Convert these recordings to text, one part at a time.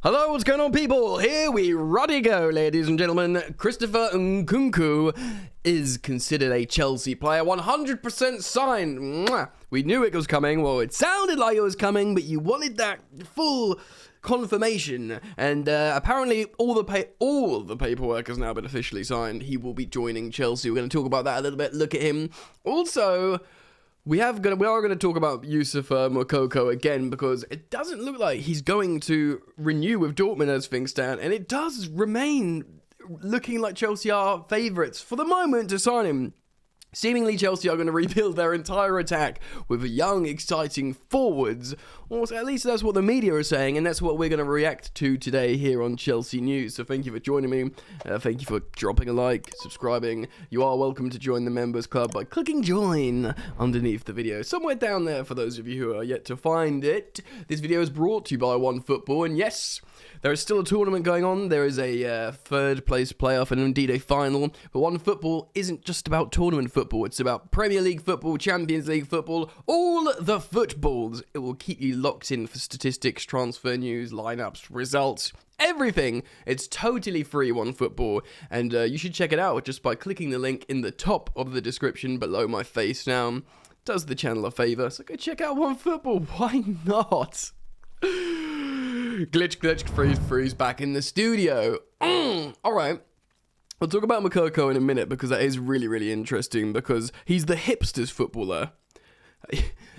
Hello, what's going on, people? Here we ruddy go, ladies and gentlemen. Christopher Nkunku is considered a Chelsea player, 100% signed. Mwah. We knew it was coming. Well, it sounded like it was coming, but you wanted that full confirmation. And apparently, all the paperwork has now been officially signed. He will be joining Chelsea. We're going to talk about that a little bit. Look at him. Also, we are going to talk about Moukoko again, because it doesn't look like he's going to renew with Dortmund as things stand, and it does remain looking like Chelsea are favourites for the moment to sign him. Seemingly, Chelsea are going to rebuild their entire attack with young, exciting forwards. Or at least that's what the media are saying, and that's what we're going to react to today here on Chelsea News. So thank you for joining me. Thank you for dropping a like, subscribing. You are welcome to join the members club by clicking join underneath the video. Somewhere down there for those of you who are yet to find it. This video is brought to you by OneFootball, and yes, there is still a tournament going on. There is a third place playoff and indeed a final. But OneFootball isn't just about tournament football. It's about Premier League football, Champions League football, all the footballs. It will keep you locked in for statistics, transfer news, lineups, results, everything. It's totally free, OneFootball. And you should check it out just by clicking the link in the top of the description below my face now. Does the channel a favour. So go check out OneFootball. Why not? Glitch, freeze, back in the studio. Alright, we'll talk about Moukoko in a minute, because that is really, really interesting, because he's the hipsters footballer.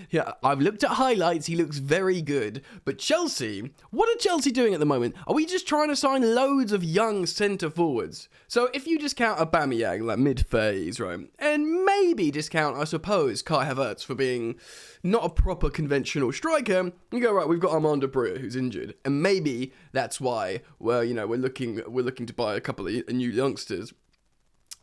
Yeah, I've looked at highlights, he looks very good. But Chelsea, what are Chelsea doing at the moment? Are we just trying to sign loads of young centre forwards? So if you discount Aubameyang, like mid-30s, right? And maybe discount, I suppose, Kai Havertz for being not a proper conventional striker, you go, right, we've got Armando Broja, who's injured. And maybe that's why, well, you know, we're looking to buy a couple of new youngsters.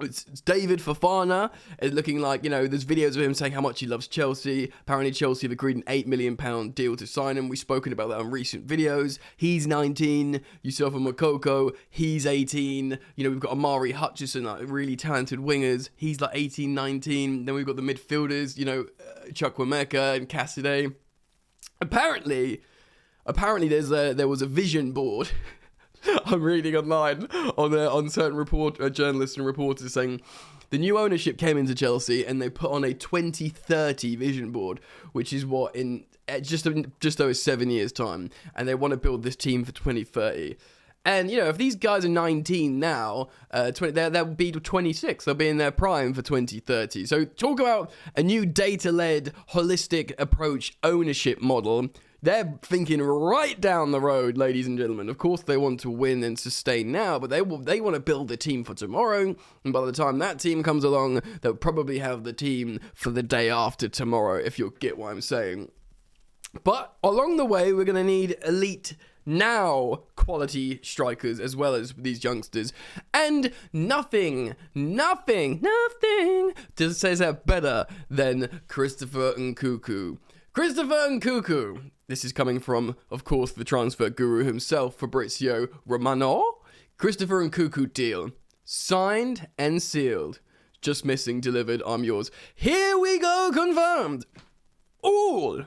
It's David Fofana is looking like, you know, there's videos of him saying how much he loves Chelsea. Apparently Chelsea have agreed an £8 million deal to sign him. We've spoken about that on recent videos. He's 19. Yusufa Moukoko, he's 18. You know, we've got Amari Hutchison, like really talented wingers. He's like 18, 19. Then we've got the midfielders, you know, Chukwuemeka and Cassidy. Apparently there was a vision board I'm reading online on certain journalists and reporters saying the new ownership came into Chelsea and they put on a 2030 vision board, which is what in just over 7 years time, and they want to build this team for 2030. And, you know, if these guys are 19 now, they'll be 26. They'll be in their prime for 2030. So talk about a new data-led, holistic approach ownership model. They're thinking right down the road, ladies and gentlemen. Of course, they want to win and sustain now, but they want to build a team for tomorrow. And by the time that team comes along, they'll probably have the team for the day after tomorrow, if you'll get what I'm saying. But along the way, we're going to need elite now quality strikers as well as these youngsters, and nothing just says that better than Christopher Nkunku. This is coming from, of course, the transfer guru himself, Fabrizio Romano. Christopher Nkunku deal signed and sealed, just missing delivered. I'm yours. Here we go, confirmed. All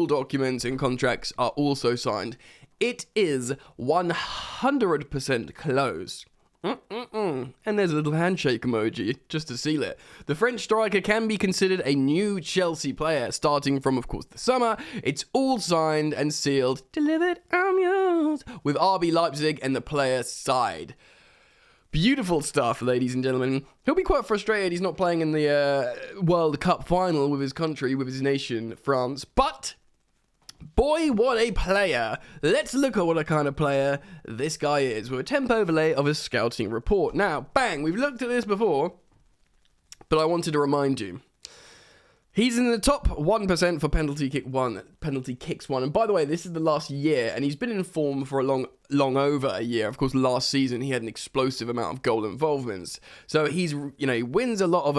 documents and contracts are also signed. It is 100% closed. And there's a little handshake emoji just to seal it. The French striker can be considered a new Chelsea player starting from, of course, the summer. It's all signed and sealed, delivered, I'm yours, with RB Leipzig and the player side. Beautiful stuff, ladies and gentlemen. He'll be quite frustrated he's not playing in the World Cup final with his country, with his nation, France. But boy, what a player. Let's look at what a kind of player this guy is with a temp overlay of his scouting report. Now, bang, we've looked at this before, but I wanted to remind you. He's in the top 1% for penalty kicks won. And by the way, this is the last year, and he's been in form for a long over a year. Of course, last season he had an explosive amount of goal involvements. So he wins a lot of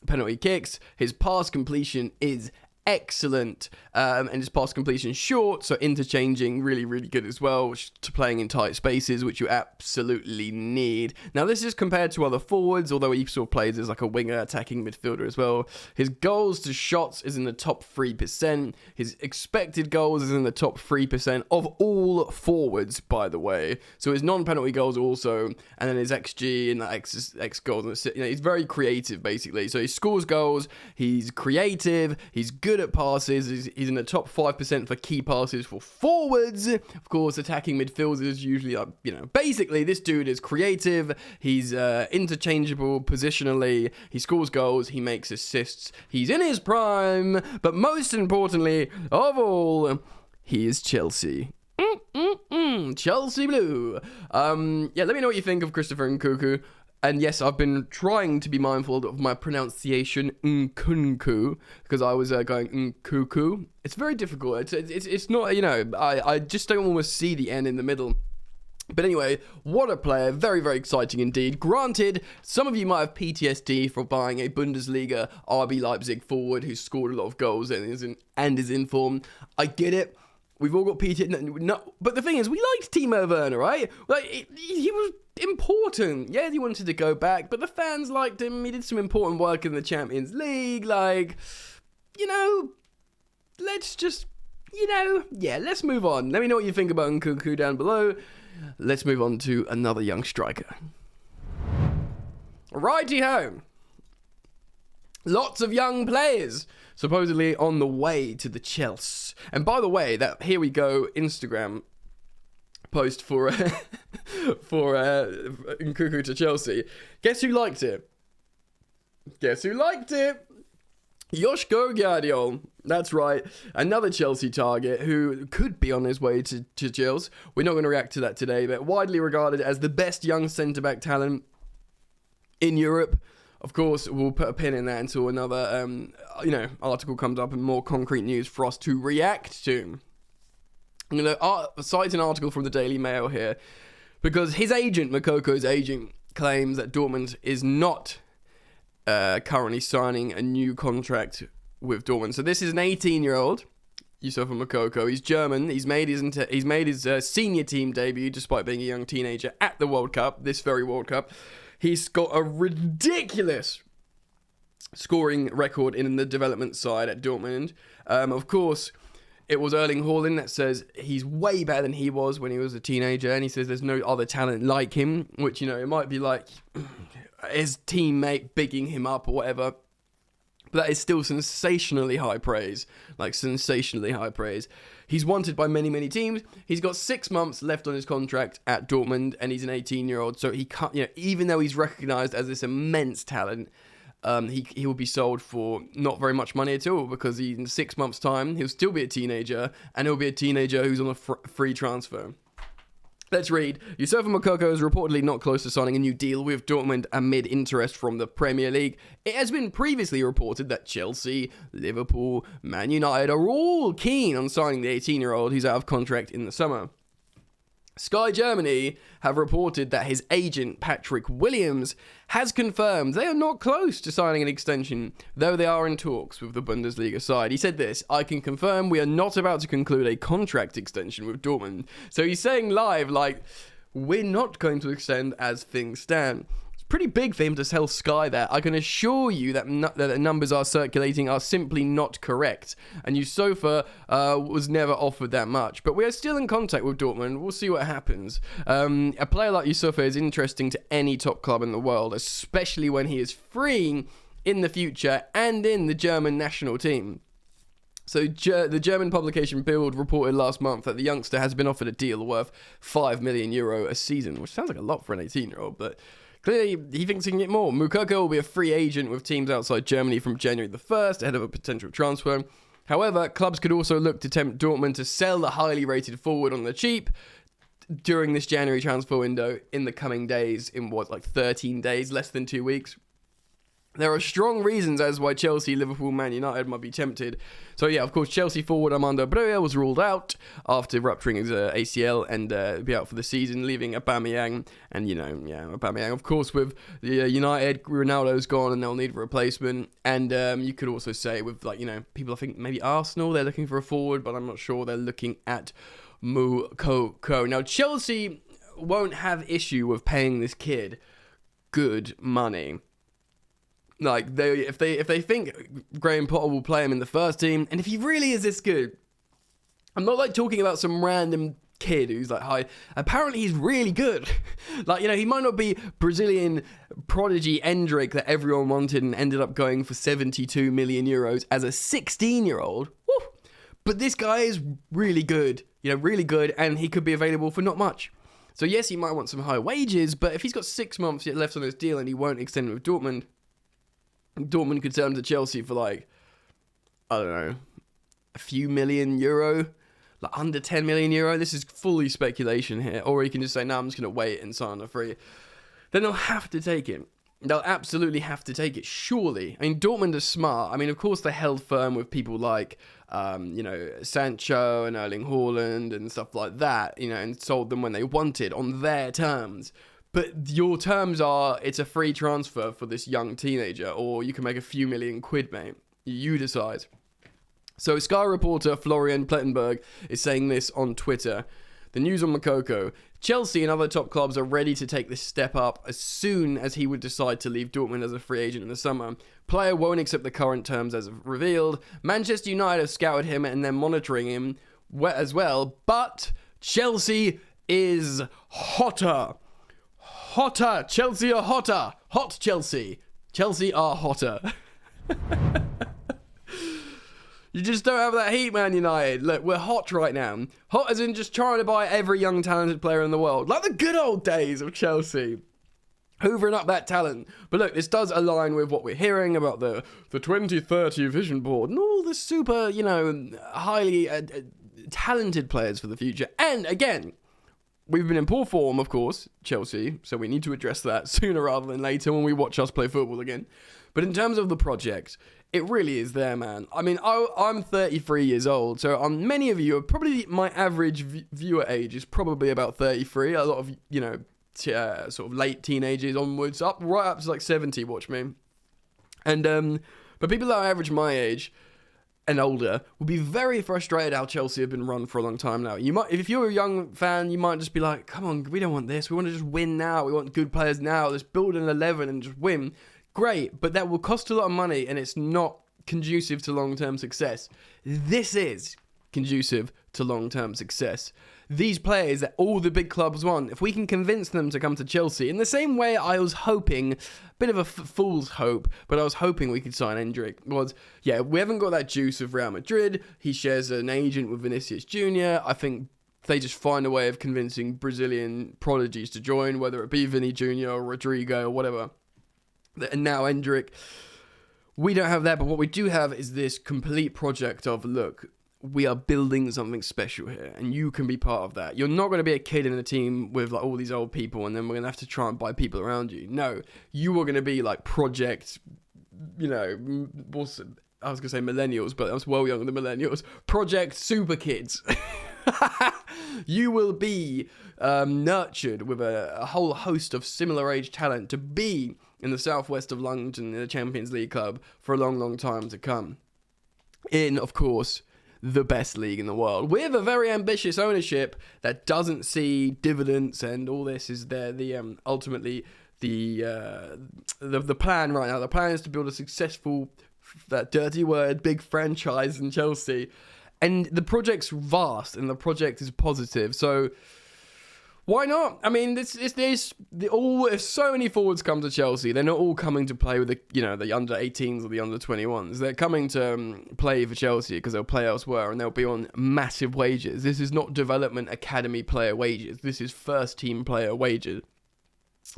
penalty kicks. His pass completion is excellent, and his pass completion short, so interchanging really, really good as well, to playing in tight spaces, which you absolutely need. Now, this is compared to other forwards, although he sort of plays as like a winger, attacking midfielder as well. His goals to shots is in the top 3%. His expected goals is in the top 3% of all forwards, by the way. So his non-penalty goals also, and then his XG and X goals. He's very creative, basically. So he scores goals, he's creative, he's good at passes, he's in the top 5% for key passes for forwards. Of course, attacking midfielders usually are, basically this dude is creative, he's interchangeable positionally, he scores goals, he makes assists, he's in his prime, but most importantly of all, he is Chelsea. Chelsea Blue. Let me know what you think of Christopher Nkunku. And yes, I've been trying to be mindful of my pronunciation, Nkunku, because I was going Nkunku. It's very difficult. It's not, I just don't almost see the N in the middle. But anyway, what a player. Very, very exciting indeed. Granted, some of you might have PTSD for buying a Bundesliga RB Leipzig forward who scored a lot of goals and is in form. I get it. We've all got PTSD. No, but the thing is, we liked Timo Werner, right? Like, he was important. Yeah, he wanted to go back, but the fans liked him. He did some important work in the Champions League. Like, let's just, let's move on. Let me know what you think about Nkunku down below. Let's move on to another young striker. Righty-ho. Lots of young players supposedly on the way to the Chelsea. And by the way, that here we go Instagram post for Nkunku to Chelsea. Guess who liked it? Joshko Gvardiol. That's right. Another Chelsea target who could be on his way to Chelsea. We're not going to react to that today, but widely regarded as the best young centre-back talent in Europe. Of course, we'll put a pin in that until another, article comes up and more concrete news for us to react to. I'm going to cite an article from the Daily Mail here, because his agent, Moukoko's agent, claims that Dortmund is not currently signing a new contract with Dortmund. So this is an 18-year-old, Yusufa Moukoko. He's German. He's made his senior team debut despite being a young teenager at the World Cup, this very World Cup. He's got a ridiculous scoring record in the development side at Dortmund. Of course, it was Erling Haaland that says he's way better than he was when he was a teenager, and he says there's no other talent like him, which, it might be like his teammate bigging him up or whatever. But that is still sensationally high praise. He's wanted by many, many teams. He's got 6 months left on his contract at Dortmund, and he's an 18-year-old. So he can't, even though he's recognised as this immense talent, he will be sold for not very much money at all, because in 6 months' time, he'll still be a teenager, and he'll be a teenager who's on a free transfer. Let's read. Yusufa Moukoko is reportedly not close to signing a new deal with Dortmund amid interest from the Premier League. It has been previously reported that Chelsea, Liverpool, Man United are all keen on signing the 18-year-old who's out of contract in the summer. Sky Germany have reported that his agent, Patrick Williams, has confirmed they are not close to signing an extension, though they are in talks with the Bundesliga side. He said this: "I can confirm we are not about to conclude a contract extension with Dortmund." So he's saying live, like, we're not going to extend as things stand. Pretty big for him to tell Sky that. I can assure you that the numbers are circulating are simply not correct. And Yusufa was never offered that much. But we are still in contact with Dortmund. We'll see what happens. A player like Yusufa is interesting to any top club in the world, especially when he is free in the future and in the German national team. So the German publication Bild reported last month that the youngster has been offered a deal worth €5 million a season, which sounds like a lot for an 18-year-old, but clearly, he thinks he can get more. Moukoko will be a free agent with teams outside Germany from January the 1st, ahead of a potential transfer. However, clubs could also look to tempt Dortmund to sell the highly rated forward on the cheap during this January transfer window in the coming days, in 13 days, less than 2 weeks. There are strong reasons as why Chelsea, Liverpool, Man United might be tempted. So yeah, of course, Chelsea forward Armando Broja was ruled out after rupturing his ACL and be out for the season, leaving Aubameyang. And Aubameyang, of course, with the United, Ronaldo's gone and they'll need a replacement. And you could also say with people, I think maybe Arsenal, they're looking for a forward, but I'm not sure. They're looking at Moukoko. Now Chelsea won't have issue with paying this kid good money. Like, if they think Graham Potter will play him in the first team, and if he really is this good, I'm not like talking about some random kid who's like high. Apparently he's really good. Like, he might not be Brazilian prodigy Endrick that everyone wanted and ended up going for 72 million euros as a 16-year-old. Woo! But this guy is really good, really good, and he could be available for not much. So yes, he might want some high wages, but if he's got 6 months yet left on his deal and he won't extend it with Dortmund could sell him to Chelsea for I don't know, a few million euro, like under 10 million euro. This is fully speculation here. Or he can just say, no, I'm just going to wait and sign a free. Then they'll have to take it. They'll absolutely have to take it, surely. I mean, Dortmund are smart. I mean, of course, they held firm with people like, Sancho and Erling Haaland and stuff like that, and sold them when they wanted on their terms. But your terms are, it's a free transfer for this young teenager, or you can make a few million quid, mate. You decide. So Sky reporter Florian Plettenberg is saying this on Twitter. The news on Moukoko. Chelsea and other top clubs are ready to take this step up as soon as he would decide to leave Dortmund as a free agent in the summer. Player won't accept the current terms as revealed. Manchester United have scouted him and they're monitoring him as well. But Chelsea is hotter. Hotter. Chelsea are hotter. Hot Chelsea. Chelsea are hotter. You just don't have that heat, Man United. Look, we're hot right now. Hot as in just trying to buy every young talented player in the world. Like the good old days of Chelsea. Hoovering up that talent. But look, this does align with what we're hearing about the 2030 vision board and all the super, highly talented players for the future. And again, we've been in poor form, of course, Chelsea, so we need to address that sooner rather than later when we watch us play football again. But in terms of the project, it really is there, man. I mean, I'm 33 years old, so many of you are probably, my average viewer age is probably about 33. A lot of, sort of late teenagers onwards, right up to 70, watch me. And, but people that are average my age and older will be very frustrated how Chelsea have been run for a long time now. You might, if you're a young fan, you might just be like, come on, we don't want this. We want to just win now. We want good players now. Let's build an 11 and just win. Great, but that will cost a lot of money and it's not conducive to long-term success. This is conducive to long-term success. These players that all the big clubs want, if we can convince them to come to Chelsea, in the same way I was hoping, a bit of a fool's hope, but I was hoping we could sign Endrick, we haven't got that juice of Real Madrid. He shares an agent with Vinicius Jr. I think they just find a way of convincing Brazilian prodigies to join, whether it be Vinny Jr. or Rodrigo or whatever. And now Endrick. We don't have that, but what we do have is this complete project of, look, we are building something special here, and you can be part of that. You're not going to be a kid in a team with all these old people, and then we're going to have to try and buy people around you. No, you are going to be project, I was going to say millennials, but I was well younger than millennials. Project super kids. You will be nurtured with a whole host of similar age talent to be in the southwest of London in the Champions League club for a long, long time to come. In, of course, the best league in the world, with a very ambitious ownership that doesn't see dividends and all this is there. Ultimately the plan right now. The plan is to build a successful, that dirty word, big franchise in Chelsea, and the project's vast and the project is positive. So why not? I mean, if so many forwards come to Chelsea, they're not all coming to play with the under 18s or the under 21s. They're coming to play for Chelsea because they'll play elsewhere and they'll be on massive wages. This is not development academy player wages. This is first team player wages.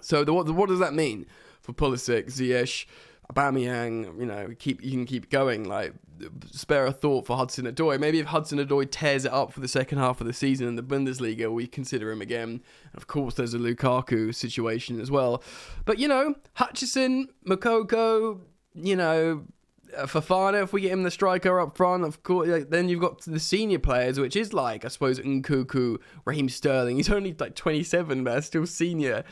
So what does that mean for Pulisic, Ziyech, Aubameyang, you can keep going. Like, spare a thought for Hudson-Odoi. Maybe if Hudson-Odoi tears it up for the second half of the season in the Bundesliga, we consider him again. Of course, there's a Lukaku situation as well. But, Hutchison, Moukoko, Fofana, if we get him the striker up front, of course, then you've got the senior players, which is like, I suppose, Nkunku, Raheem Sterling. He's only like 27, but still senior.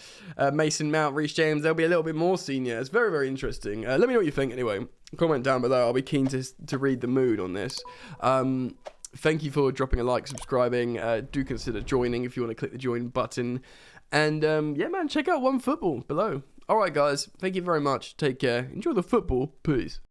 Mason Mount, Reece James, they'll be a little bit more senior. It's very, very interesting. Let me know what you think anyway. Comment down below. I'll be keen to read the mood on this. Thank you for dropping a like, subscribing. Do consider joining if you want to click the join button. And yeah, man, check out OneFootball below. All right, guys. Thank you very much. Take care. Enjoy the football. Peace.